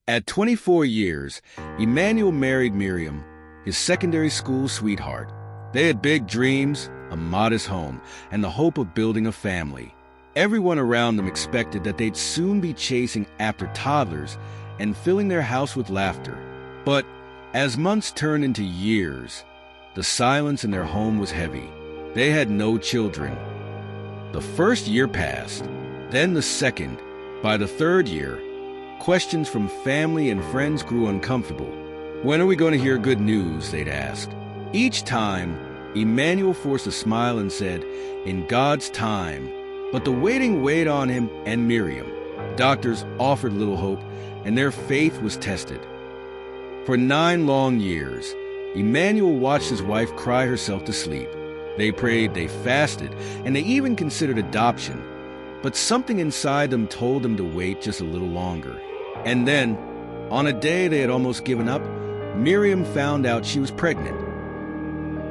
At 24 years, Emmanuel married Miriam, his secondary school sweetheart. They had big dreams, a modest home, and the hope of building a family. Everyone around them expected that they'd soon be chasing after toddlers and filling their house with laughter. But as months turned into years, the silence in their home was heavy. They had no children. The first year passed, then the second. By the third year, questions from family and friends grew uncomfortable. When are we going to hear good news, they'd ask. Each time, Emmanuel forced a smile and said, in God's time. But the waiting weighed on him and Miriam. Doctors offered little hope, and their faith was tested. For 9 long years, Emmanuel watched his wife cry herself to sleep. They prayed, they fasted, and they even considered adoption. But something inside them told them to wait just a little longer. And then, on a day they had almost given up, Miriam found out she was pregnant.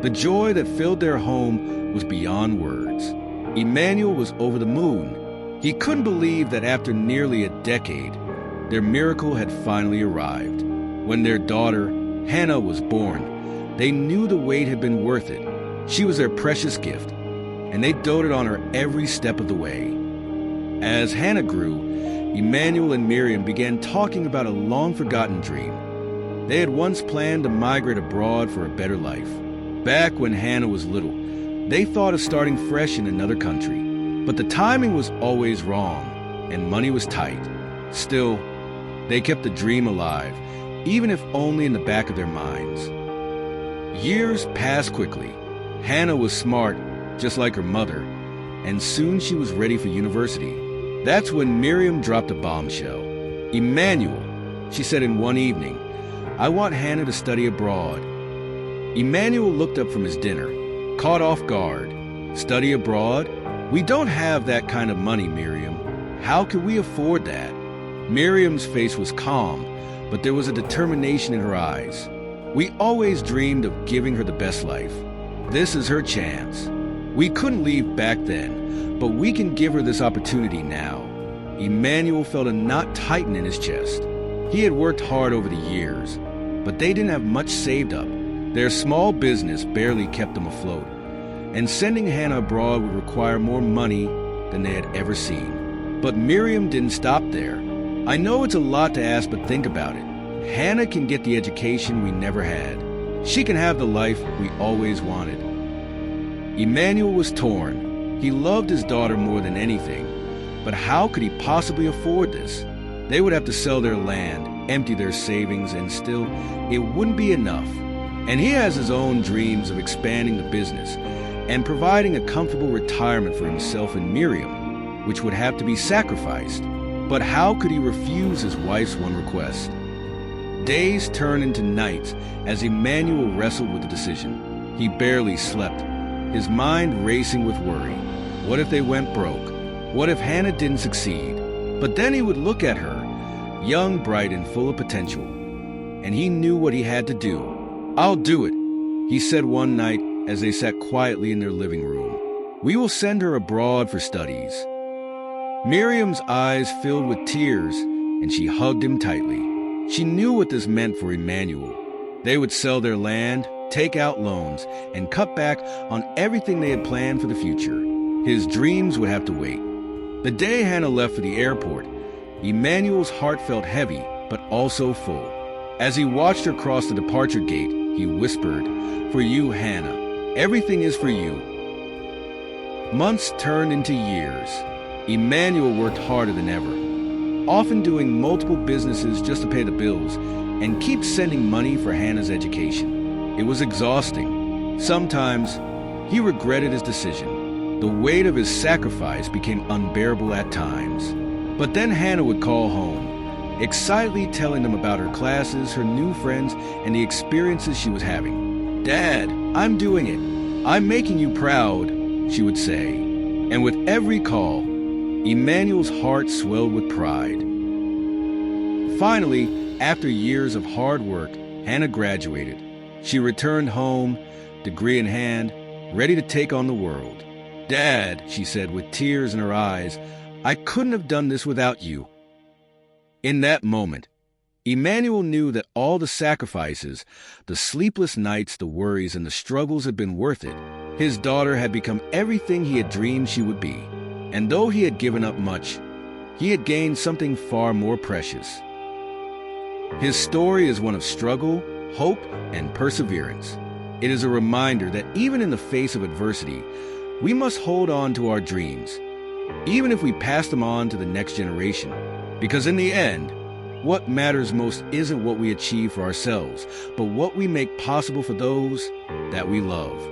The joy that filled their home was beyond words. Emmanuel was over the moon. He couldn't believe that after nearly a decade, their miracle had finally arrived. When their daughter, Hannah, was born, they knew the wait had been worth it. She was their precious gift, and they doted on her every step of the way. As Hannah grew, Emmanuel and Miriam began talking about a long-forgotten dream. They had once planned to migrate abroad for a better life. Back when Hannah was little, they thought of starting fresh in another country. But the timing was always wrong, and money was tight. Still, they kept the dream alive, even if only in the back of their minds. Years passed quickly. Hannah was smart, just like her mother, and soon she was ready for university. That's when Miriam dropped a bombshell. Emmanuel, she said in one evening, I want Hannah to study abroad. Emmanuel looked up from his dinner, caught off guard. Study abroad? We don't have that kind of money, Miriam. How can we afford that? Miriam's face was calm, but there was a determination in her eyes. We always dreamed of giving her the best life. This is her chance. We couldn't leave back then, but we can give her this opportunity now. Emmanuel felt a knot tighten in his chest. He had worked hard over the years, but they didn't have much saved up. Their small business barely kept them afloat, and sending Hannah abroad would require more money than they had ever seen. But Miriam didn't stop there. I know it's a lot to ask, but think about it. Hannah can get the education we never had. She can have the life we always wanted. Emmanuel was torn. He loved his daughter more than anything, but how could he possibly afford this? They would have to sell their land, empty their savings, and still, it wouldn't be enough. And he has his own dreams of expanding the business and providing a comfortable retirement for himself and Miriam, which would have to be sacrificed. But how could he refuse his wife's one request? Days turned into nights as Emmanuel wrestled with the decision. He barely slept, his mind racing with worry. What if they went broke? What if Hannah didn't succeed? But then he would look at her, young, bright, and full of potential, and he knew what he had to do. I'll do it, he said one night as they sat quietly in their living room. We will send her abroad for studies. Miriam's eyes filled with tears, and she hugged him tightly. She knew what this meant for Emmanuel. They would sell their land, take out loans, and cut back on everything they had planned for the future. His dreams would have to wait. The day Hannah left for the airport, Emmanuel's heart felt heavy, but also full. As he watched her cross the departure gate, he whispered, "For you, Hannah. Everything is for you." Months turned into years. Emmanuel worked harder than ever, often doing multiple businesses just to pay the bills and keep sending money for Hannah's education. It was exhausting. Sometimes he regretted his decision. The weight of his sacrifice became unbearable at times. But then Hannah would call home, excitedly telling them about her classes, her new friends, and the experiences she was having. "Dad, I'm doing it. I'm making you proud," she would say. And with every call, Emmanuel's heart swelled with pride. Finally, after years of hard work, Hannah graduated. She returned home, degree in hand, ready to take on the world. "Dad," she said with tears in her eyes, "I couldn't have done this without you." In that moment, Emmanuel knew that all the sacrifices, the sleepless nights, the worries, and the struggles had been worth it. His daughter had become everything he had dreamed she would be. And though he had given up much, he had gained something far more precious. His story is one of struggle, hope, and perseverance. It is a reminder that even in the face of adversity, we must hold on to our dreams, even if we pass them on to the next generation. Because in the end, what matters most isn't what we achieve for ourselves, but what we make possible for those that we love.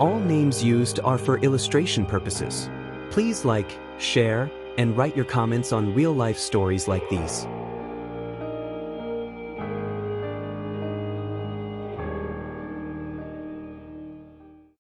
All names used are for illustration purposes. Please like, share, and write your comments on real-life stories like these.